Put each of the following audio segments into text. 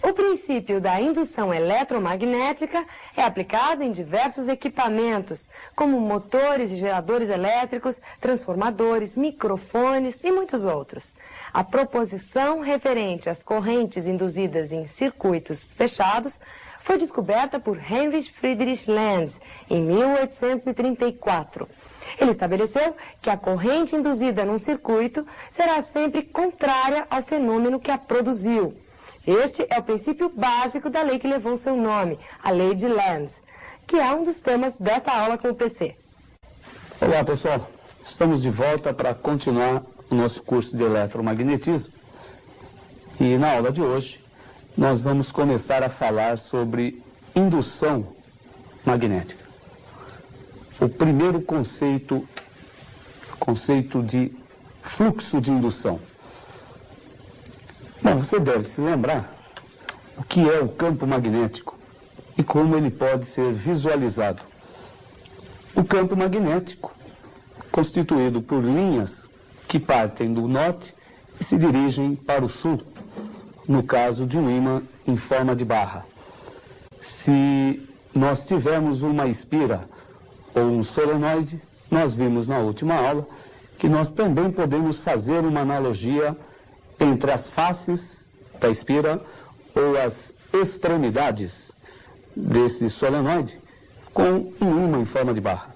O princípio da indução eletromagnética é aplicado em diversos equipamentos, como motores e geradores elétricos, transformadores, microfones e muitos outros. A proposição referente às correntes induzidas em circuitos fechados foi descoberta por Heinrich Friedrich Lenz em 1834. Ele estabeleceu que a corrente induzida num circuito será sempre contrária ao fenômeno que a produziu. Este é o princípio básico da lei que levou seu nome, a Lei de Lenz, que é um dos temas desta aula com o PC. Olá, pessoal. Estamos de volta para continuar o nosso curso de eletromagnetismo. E na aula de hoje, nós vamos começar a falar sobre indução magnética. O primeiro conceito de fluxo de indução. Bom, você deve se lembrar o que é o campo magnético e como ele pode ser visualizado. O campo magnético, constituído por linhas que partem do norte e se dirigem para o sul, no caso de um ímã em forma de barra. Se nós tivermos uma espira ou um solenoide, nós vimos na última aula que nós também podemos fazer uma analogia entre as faces da espira ou as extremidades desse solenoide com um ímã em forma de barra.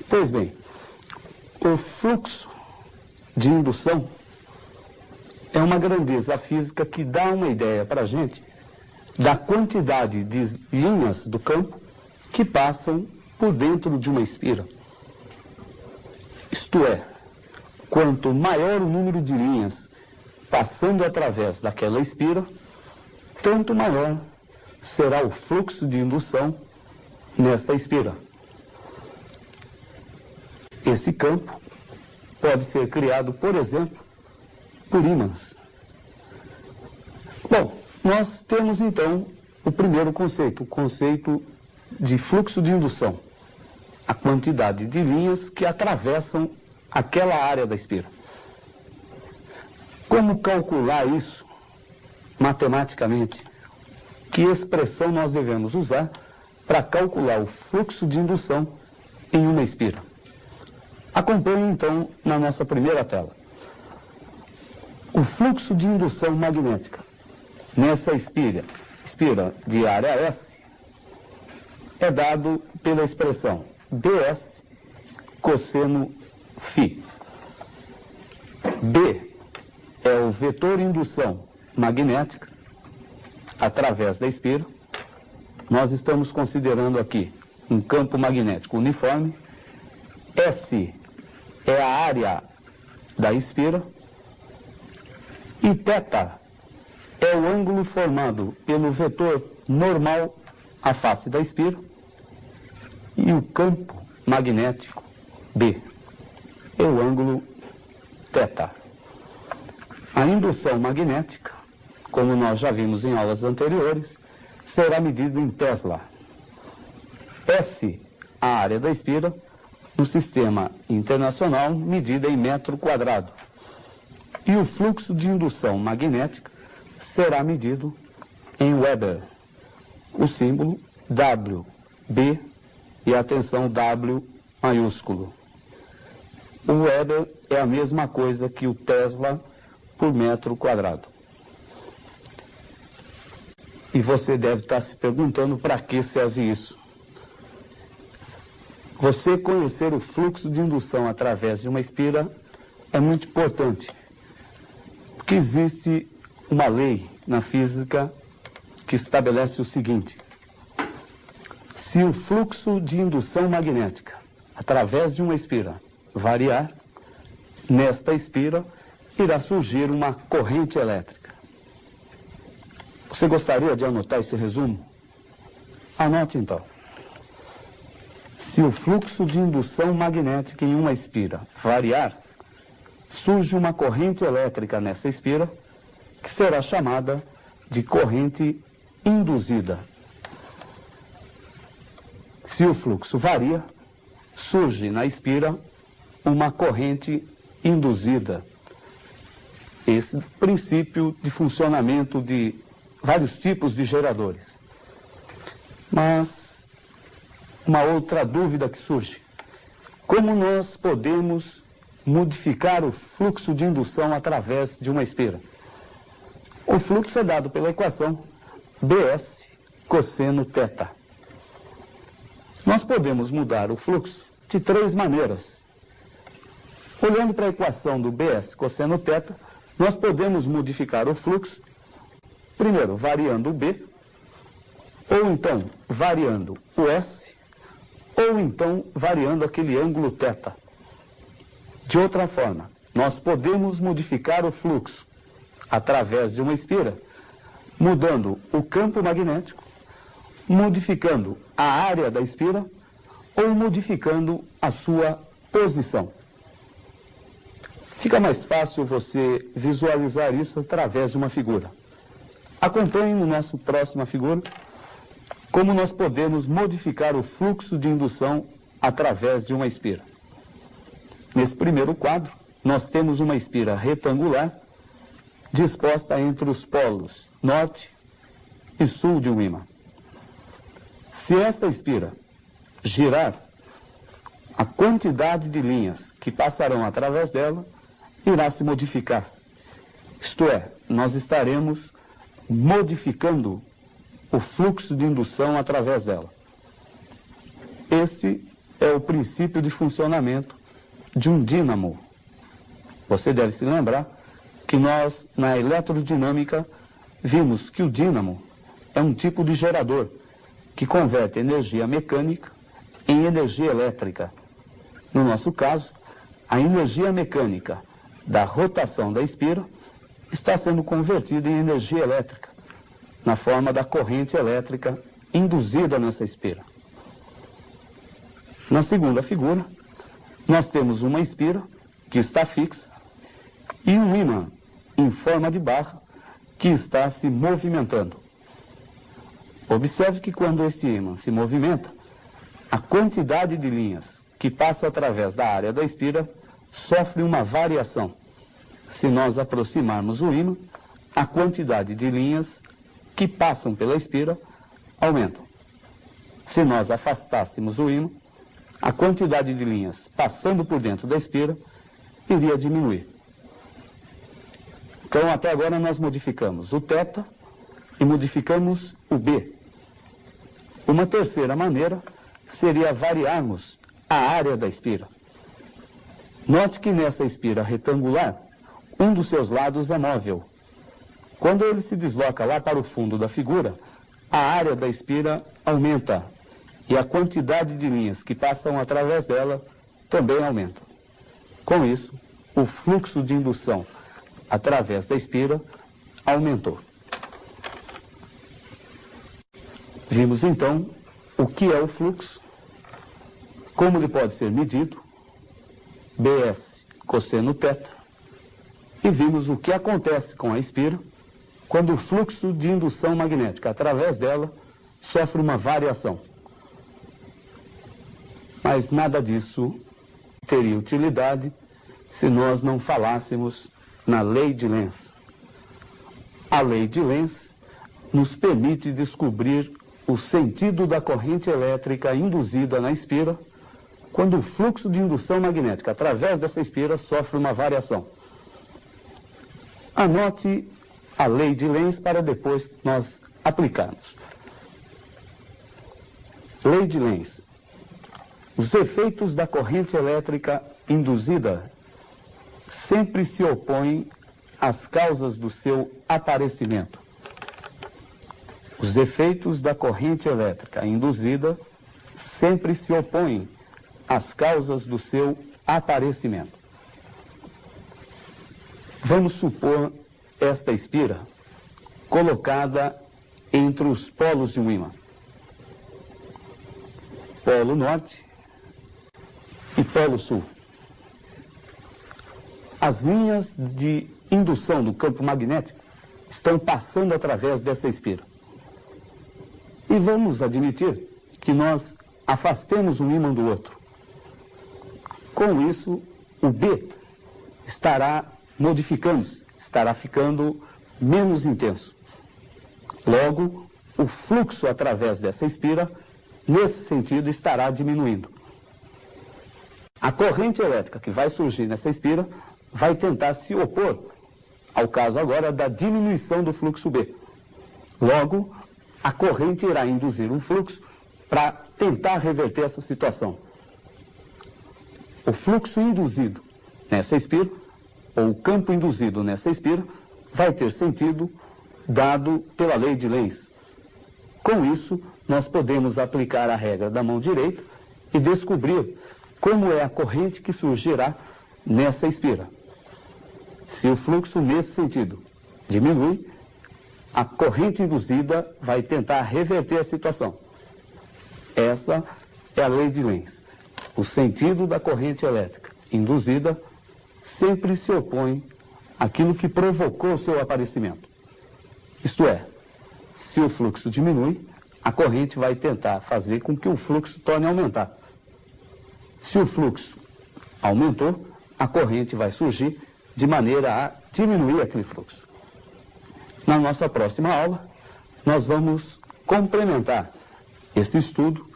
Pois bem, o fluxo de indução é uma grandeza física que dá uma ideia para a gente da quantidade de linhas do campo que passam por dentro de uma espira. Isto é, quanto maior o número de linhas passando através daquela espira, tanto maior será o fluxo de indução nessa espira. Esse campo pode ser criado, por exemplo, por ímãs. Bom, nós temos então o primeiro conceito, o conceito de fluxo de indução. A quantidade de linhas que atravessam aquela área da espira. Como calcular isso matematicamente? Que expressão nós devemos usar para calcular o fluxo de indução em uma espira? Acompanhe então na nossa primeira tela. O fluxo de indução magnética nessa espira de área S é dado pela expressão Bs cosseno φ. B é o vetor indução magnética através da espira. Nós estamos considerando aqui um campo magnético uniforme. S é a área da espira. E θ é o ângulo formado pelo vetor normal à face da espira e o campo magnético B é o ângulo θ. A indução magnética, como nós já vimos em aulas anteriores, será medida em Tesla. S, a área da espira, no sistema internacional, medida em metro quadrado. E o fluxo de indução magnética será medido em Weber. O símbolo WB e atenção W maiúsculo. O Weber é a mesma coisa que o Tesla por metro quadrado. E você deve estar se perguntando para que serve isso. Você conhecer o fluxo de indução através de uma espira é muito importante. Porque existe uma lei na física que estabelece o seguinte: se o fluxo de indução magnética através de uma espira variar, nesta espira irá surgir uma corrente elétrica. Você gostaria de anotar esse resumo? Anote então. Se o fluxo de indução magnética em uma espira variar, surge uma corrente elétrica nessa espira, que será chamada de corrente induzida. Se o fluxo varia, surge na espira uma corrente induzida. Esse princípio de funcionamento de vários tipos de geradores. Mas uma outra dúvida que surge: como nós podemos modificar o fluxo de indução através de uma espira? O fluxo é dado pela equação Bs cosseno θ. Nós podemos mudar o fluxo de 3 maneiras. Olhando para a equação do Bs cosseno θ, nós podemos modificar o fluxo, primeiro, variando o B, ou então variando o S, ou então variando aquele ângulo θ. De outra forma, nós podemos modificar o fluxo através de uma espira, mudando o campo magnético, modificando a área da espira ou modificando a sua posição. Fica mais fácil você visualizar isso através de uma figura. Acompanhe no nosso próxima figura como nós podemos modificar o fluxo de indução através de uma espira. Nesse primeiro quadro, nós temos uma espira retangular disposta entre os polos norte e sul de um ímã. Se esta espira girar, a quantidade de linhas que passarão através dela irá se modificar. Isto é, nós estaremos modificando o fluxo de indução através dela. Esse é o princípio de funcionamento de um dínamo. Você deve se lembrar que nós, na eletrodinâmica, vimos que o dínamo é um tipo de gerador que converte energia mecânica em energia elétrica. No nosso caso, a energia mecânica da rotação da espira está sendo convertida em energia elétrica, na forma da corrente elétrica induzida nessa espira. Na segunda figura, nós temos uma espira que está fixa e um ímã em forma de barra que está se movimentando. Observe que quando esse ímã se movimenta, a quantidade de linhas que passa através da área da espira sofre uma variação. Se nós aproximarmos o ímã, a quantidade de linhas que passam pela espira aumenta. Se nós afastássemos o ímã, a quantidade de linhas passando por dentro da espira iria diminuir. Então, até agora nós modificamos o θ e modificamos o B. Uma terceira maneira seria variarmos a área da espira. Note que nessa espira retangular, um dos seus lados é móvel. Quando ele se desloca lá para o fundo da figura, a área da espira aumenta e a quantidade de linhas que passam através dela também aumenta. Com isso, o fluxo de indução através da espira aumentou. Vimos então o que é o fluxo, como ele pode ser medido, Bs cosseno θ, e vimos o que acontece com a espira quando o fluxo de indução magnética através dela sofre uma variação. Mas nada disso teria utilidade se nós não falássemos na lei de Lenz. A lei de Lenz nos permite descobrir o sentido da corrente elétrica induzida na espira quando o fluxo de indução magnética através dessa espira sofre uma variação. Anote a lei de Lenz para depois nós aplicarmos. Lei de Lenz. Os efeitos da corrente elétrica induzida sempre se opõem às causas do seu aparecimento. Os efeitos da corrente elétrica induzida sempre se opõem às causas do seu aparecimento. Vamos supor esta espira colocada entre os polos de um ímã. Polo norte e polo sul. As linhas de indução do campo magnético estão passando através dessa espira. E vamos admitir que nós afastemos um ímã do outro. Com isso, o B estará modificando-se, estará ficando menos intenso. Logo, o fluxo através dessa espira, nesse sentido, estará diminuindo. A corrente elétrica que vai surgir nessa espira vai tentar se opor ao caso agora da diminuição do fluxo B. Logo, a corrente irá induzir um fluxo para tentar reverter essa situação. O fluxo induzido nessa espira, ou o campo induzido nessa espira, vai ter sentido dado pela lei de Lenz. Com isso, nós podemos aplicar a regra da mão direita e descobrir como é a corrente que surgirá nessa espira. Se o fluxo nesse sentido diminui, a corrente induzida vai tentar reverter a situação. Essa é a lei de Lenz. O sentido da corrente elétrica induzida sempre se opõe àquilo que provocou o seu aparecimento. Isto é, se o fluxo diminui, a corrente vai tentar fazer com que o fluxo torne a aumentar. Se o fluxo aumentou, a corrente vai surgir de maneira a diminuir aquele fluxo. Na nossa próxima aula, nós vamos complementar esse estudo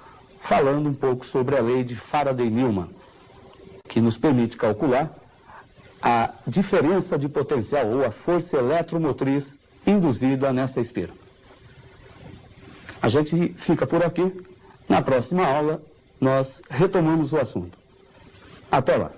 falando um pouco sobre a lei de Faraday-Newman, que nos permite calcular a diferença de potencial ou a força eletromotriz induzida nessa espira. A gente fica por aqui. Na próxima aula, nós retomamos o assunto. Até lá.